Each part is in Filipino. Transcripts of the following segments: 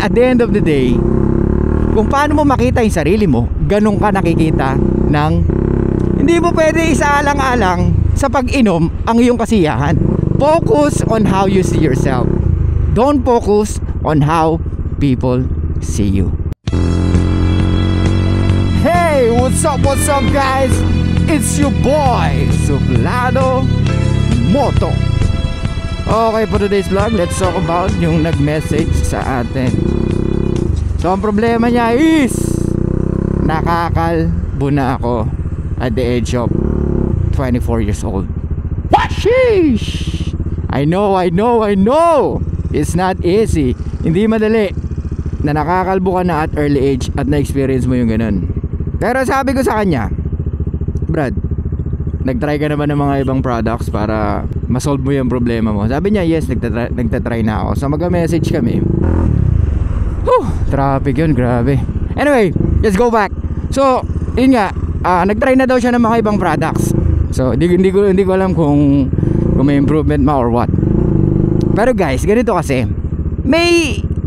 at the end of the day, kung paano mo makita yung sarili mo, ganun ka nakikita ng, hindi mo pwede isaalang-alang sa pag-inom ang iyong kasiyahan. Focus on how you see yourself. Don't focus on how people see you. Hey, what's up guys? It's your boy, Suplado Moto. Okay, for today's vlog, let's talk about yung nag-message sa atin. So, ang problema niya is nakakalbo na ako at the age of 24 years old. What? Sheesh! I know. It's not easy. Hindi madali na nakakalbo ka na at early age at na-experience mo yung ganun. Pero sabi ko sa kanya, Brad, nagtry ka naman ng mga ibang products para masolve mo yung problema mo. Sabi niya, yes, nagtatry na ako. So mag-message kami. Traffic yun, grabe. Anyway, let's go back. So, yun nga, nagtry na daw siya ng mga ibang products. So, hindi ko alam kung may improvement ma or what. Pero guys, ganito kasi,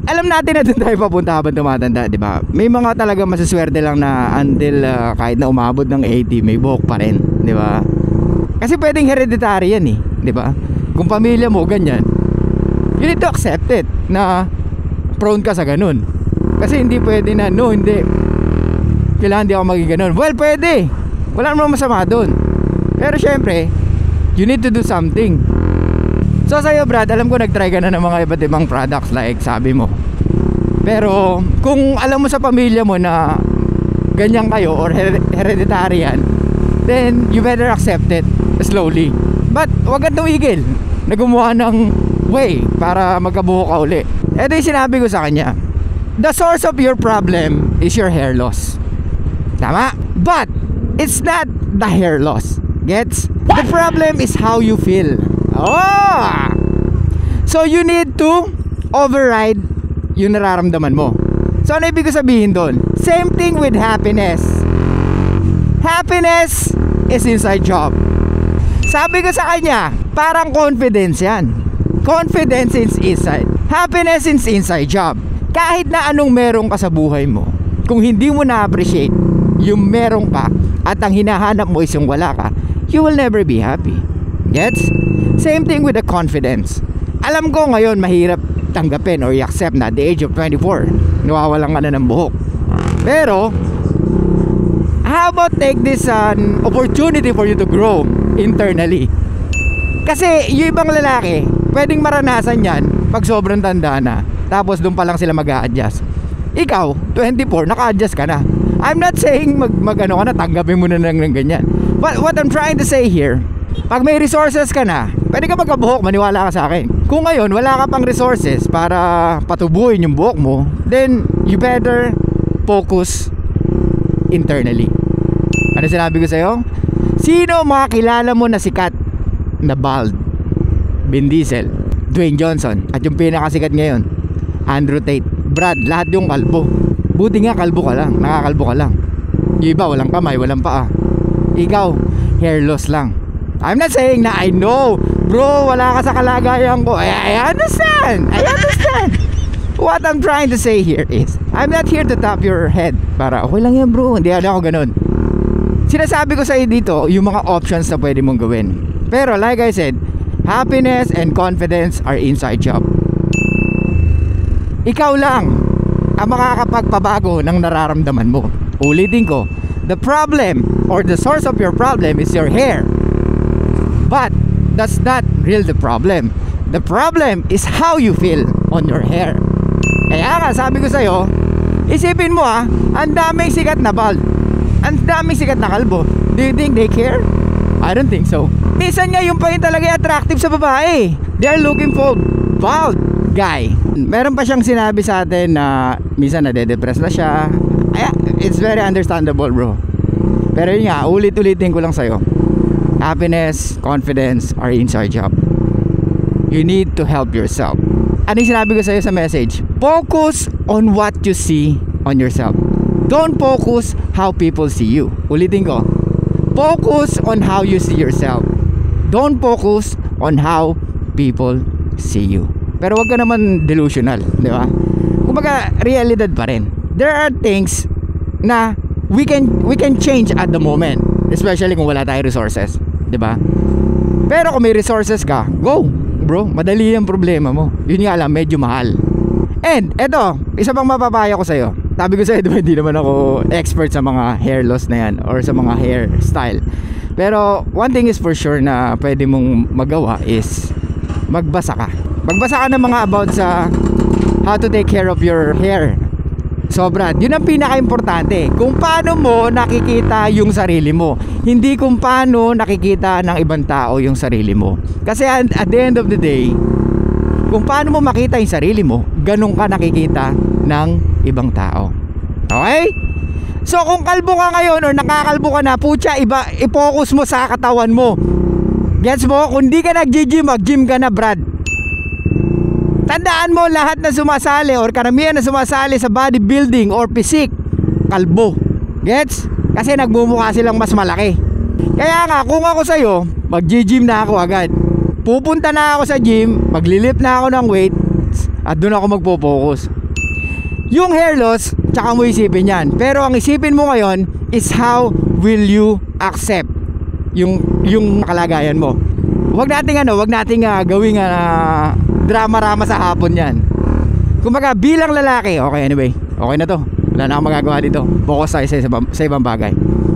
alam natin na doon tayo papunta habang tumatanda, di ba? May mga talaga masaswerte lang na until kahit na umabot ng 80, may buhok pa rin, di ba? Kasi pwedeng hereditary yan eh, di ba? Kung pamilya mo ganyan, you need to accept it na prone ka sa ganun. Kasi hindi pwede na, no, hindi, kailangan di ako maging ganun. Well, pwede, wala namang masama dun. Pero syempre, you need to do something. So sa'yo Brad, alam ko nagtry ka na ng mga iba't ibang products like sabi mo. Pero kung alam mo sa pamilya mo na ganyan kayo or hereditary yan, then you better accept it slowly. But wag kang tumigil na gumawa ng way para magkabuho ka uli. Ito yung sinabi ko sa kanya, the source of your problem is your hair loss. Tama? But it's not the hair loss. Gets? The problem is how you feel. Oh! So you need to override yung nararamdaman mo. So ano ibig sabihin doon? Same thing with happiness. Happiness is inside job. Sabi ko sa kanya, parang confidence yan. Confidence is inside. Happiness is inside job. Kahit na anong meron ka sa buhay mo, kung hindi mo na-appreciate yung meron ka at ang hinahanap mo is yung wala ka, you will never be happy. Gets? Same thing with the confidence. Alam ko ngayon mahirap tanggapin or i-accept na at the age of 24 nawawalan ka na ng buhok. Pero how about take this an opportunity for you to grow internally? Kasi yung ibang lalaki pwedeng maranasan yan pag sobrang tanda na, tapos doon pa lang sila mag-a-adjust. Ikaw 24 naka-adjust ka na. I'm not saying mag-ano ka na, tanggapin mo na ng ganyan. But what I'm trying to say here, pag may resources ka na, pwede ka magkabuhok, maniwala ka sa akin. Kung ngayon wala ka pang resources para patubuhin yung buhok mo, then you better focus internally. Ano sinabi ko sa'yo? Sino mga kilala mo na sikat na bald? Vin Diesel, Dwayne Johnson, at yung pinakasikat ngayon, Andrew Tate. Brad, lahat yung kalbo. Buti nga kalbo ka lang, nakakalbo ka lang. Yung iba walang kamay, walang paa. Ikaw, hair loss lang. I'm not saying na I know, bro, wala ka sa kalagayan ko. I understand. What I'm trying to say here is, I'm not here to tap your head para okay lang yan bro, hindi ako ganun. Sinasabi ko sa iyo dito yung mga options na pwede mong gawin. Pero like I said, happiness and confidence are inside job. Ikaw lang ang makakapagpabago ng nararamdaman mo. Ulitin ko, the problem or the source of your problem is your hair. But that's not real the problem. The problem is how you feel on your hair. Kaya nga sabi ko sa'yo, isipin mo ang daming sikat na bald, ang daming sikat na kalbo. Do you think they care? I don't think so. Minsan nga yung pa rin talaga attractive sa babae. They are looking for bald guy. Meron pa siyang sinabi sa atin na minsan nade-depress na siya. It's very understandable bro. Pero yun nga, ulit-ulitin ko lang sa'yo, happiness, confidence are inside job. You need to help yourself. Ano yung sinabi ko sa'yo sa message? Focus on what you see on yourself. Don't focus how people see you. Ulitin ko, focus on how you see yourself. Don't focus on how people see you. Pero wag ka naman delusional, di ba? kumbaga realidad pa rin. There are things na we can change at the moment, especially kung wala tayong resources, 'di ba? Pero kung may resources ka, go bro, madali yung problema mo. Yun nga lang, medyo mahal. And eto, isa pang mapapayo ko sa'yo. Sabi ko sa'yo, diba, hindi naman ako expert sa mga hair loss na yan or sa mga hairstyle. Pero one thing is for sure na pwede mong magawa is magbasa ka. Magbasa ka ng mga about sa how to take care of your hair. Sobra, yun ang pinaka-importante. Kung paano mo nakikita yung sarili mo, hindi kung paano nakikita ng ibang tao yung sarili mo. Kasi at the end of the day, kung paano mo makita yung sarili mo, ganun ka nakikita ng ibang tao. Okay? So kung kalbo ka ngayon or nakakalbo ka na, putya, i-focus mo sa katawan mo. Gets mo? Kung di ka nag-gym, mag-gym ka na, Brad. Tandaan mo, lahat na sumasali or karamihan na sumasali sa bodybuilding or physique, kalbo. Gets? Kasi nagmumukha silang mas malaki. Kaya nga, kung ako sa'yo, mag-gym na ako agad. Pupunta na ako sa gym, maglilift na ako ng weight, at doon ako magpo-focus. Yung hair loss, tsaka mo isipin yan. Pero ang isipin mo ngayon is how will you accept yung kalagayan mo. Wag nating gawing drama-rama sa hapon yan. Kumbaga bilang lalaki, okay, anyway, okay na to, wala na akong magagawa dito. Focus tayo sa ibang bagay.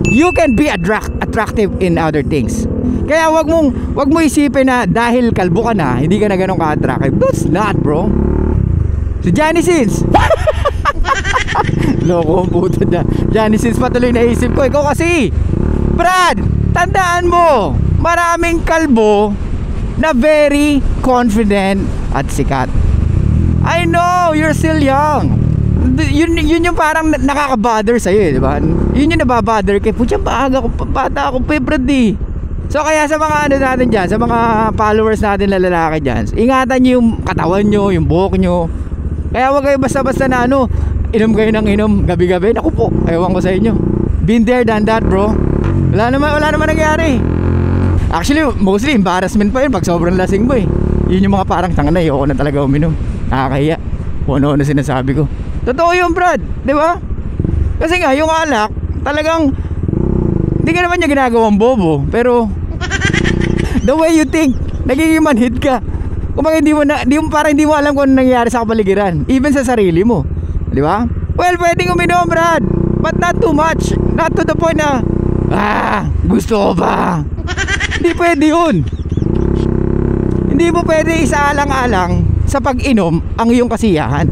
You can be attractive in other things. Kaya wag mo isipin na dahil kalbo ka na, hindi ka na ganun ka-attractive. That's not, bro. Si Johnny Sins loko ang puto na. Johnny Sins patuloy naisip ko. Ikaw kasi, Brad, tandaan mo, maraming kalbo na very confident at sikat. I know, you're still young. Yun yung parang nakaka-bother sa'yo, di ba? Yun yung nababother kay putya, bata ako, Brad eh. So kaya sa mga natin dyan, sa mga followers natin na lalaki dyan, ingatan nyo yung katawan nyo, yung buhok nyo. Kaya wag kayo basta-basta na inom kayo ng inom gabi-gabi. Naku po, ewan ko sa inyo. Been there, done that, bro. Wala naman nangyari. Actually, mostly embarrassment pa yun pag sobrang lasing mo eh. Yun yung mga parang tanga na, ayoko na talaga uminom. Nakakahiya. Kung ano sinasabi ko. Totoo yun, Brad, di ba? Kasi nga, yung alak, talagang hindi ka naman niya ginagawang bobo. Pero the way you think, nagiging manhid ka. Kumbaga hindi mo alam kung ano nangyayari sa kapaligiran, even sa sarili mo, di ba? Well, pwedeng uminom, Brad, but not too much. Not to the point na gusto ko ba? Hindi pwede yun. Hindi mo pwede isaalang-alang sa pag-inom ang iyong kasiyahan.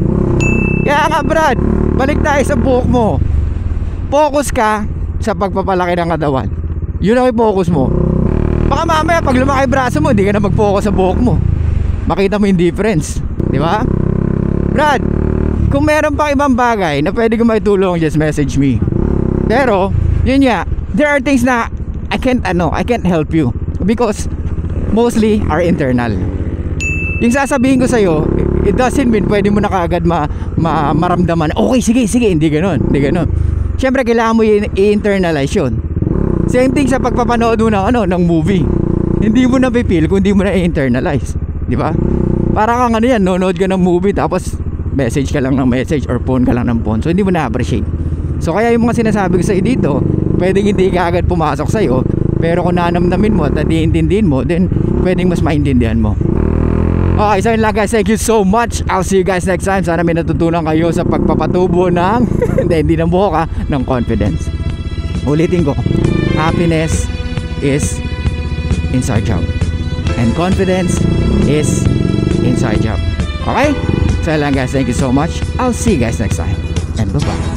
Kaya nga, Brad, balik tayo sa buhok mo. Focus ka sa pagpapalaki ng katawan. Yun ang i-focus mo. Baka mamaya pag lumaki braso mo, hindi ka na mag-focus sa buhok mo. Makita mo yung difference, di ba? Brad, kung meron pang ibang bagay na pwede ko maitulong, just message me. Pero yun nga, there are things na I can't help you because mostly are internal. Yung sasabihin ko sa'yo, it doesn't mean pwede mo na kaagad maramdaman, okay, sige, hindi ganun. Siyempre kailangan mo i-internalize yun. Same thing sa pagpapanood mo ng movie. Hindi mo na feel kung hindi mo na i-internalize, di ba? Para kang nonood ka ng movie tapos message ka lang ng message or phone ka lang ng phone, so hindi mo na-appreciate. So kaya yung mga sinasabi ko sa'yo dito, pwedeng hindi ka agad pumasok sa'yo, pero kung nanamnamin mo at iintindihin mo, then pwedeng mas maintindihan mo. Okay, so yun lang guys, thank you so much. I'll see you guys next time. Sana may natutunan kayo sa pagpapatubo ng hindi ng buhok ng confidence. Ulitin ko, happiness is inside job and confidence is inside job. Okay? So yun lang guys, thank you so much. I'll see you guys next time and bye bye.